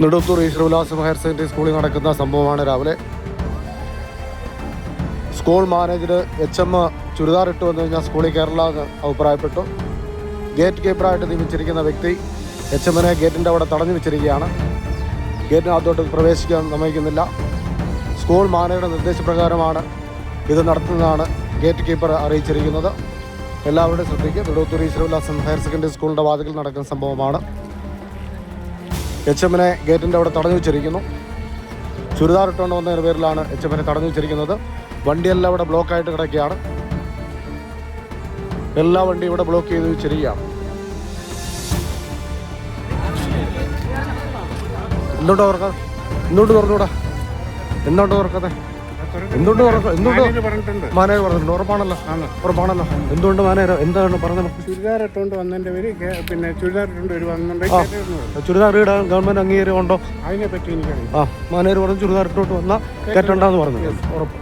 നെടുത്തൂർ Eeswaravilasam higher secondary സ്കൂളിൽ നടക്കുന്ന സംഭവമാണ് രാവിലെ. സ്കൂൾ മാനേജർ HM ചുരിദാർ ഇട്ട് വന്നു കഴിഞ്ഞാൽ സ്കൂളിൽ കയറില്ല എന്ന് അഭിപ്രായപ്പെട്ടു. ഗേറ്റ് കീപ്പറായിട്ട് നിയമിച്ചിരിക്കുന്ന വ്യക്തി HMനെ ഗേറ്റിൻ്റെ അവിടെ തടഞ്ഞു വെച്ചിരിക്കുകയാണ്. ഗേറ്റിനകത്തോട്ട് പ്രവേശിക്കാൻ സമ്മതിക്കുന്നില്ല. സ്കൂൾ മാനേജറുടെ നിർദ്ദേശപ്രകാരമാണ് ഇത് നടത്തുന്നതാണ് ഗേറ്റ് കീപ്പർ അറിയിച്ചിരിക്കുന്നത്. എല്ലാവരുടെയും ശ്രദ്ധയ്ക്ക് നെടുത്തൂർ ഈശ്വരവിലാസം ഹയർ സെക്കൻഡറി സ്കൂളിൻ്റെ വാതിൽ നടക്കുന്ന സംഭവമാണ്. HMനെ ഗേറ്റിൻ്റെ അവിടെ തടഞ്ഞു വെച്ചിരിക്കുന്നു. ചുരിദാർ ഇട്ടുകൊണ്ട് വന്നതിൻ്റെ പേരിലാണ് HMനെ തടഞ്ഞു വെച്ചിരിക്കുന്നത്. വണ്ടിയെല്ലാം ഇവിടെ ബ്ലോക്കായിട്ട് കിടക്കുകയാണ്. എല്ലാ വണ്ടിയും ഇവിടെ ബ്ലോക്ക് ചെയ്ത് വെച്ചിരിക്കുകയാണ്. എന്തുകൊണ്ട് തുറക്കാം? എന്തുകൊണ്ട് തുറന്നൂടാ? എന്തുകൊണ്ട് തുറക്കത്തെ? എന്തുകൊണ്ട് മാനേജർ പറഞ്ഞിട്ടുണ്ട്? ഉറപ്പാണല്ലോ. എന്തുകൊണ്ട് മാനേജർ എന്താണ് പറഞ്ഞത്? ചുരിദാർ ഇട്ടുകൊണ്ട് വന്നതിന്റെ പേര് പിന്നെ ചുരിദാർ ഇട്ടുകൊണ്ട് ഒരു വന്നിട്ടുണ്ടെങ്കിൽ ചുരിദാർ ഇടാൻ ഗവൺമെന്റ് അംഗീകാരം ഉണ്ടോ? അതിനെ പറ്റി എനിക്കറിയാം. മാനേജർ പറഞ്ഞു ചുരിദാർ ഇട്ടോട്ട് വന്നാൽ കയറ്റണ്ടെന്ന് പറഞ്ഞു. ഉറപ്പ്.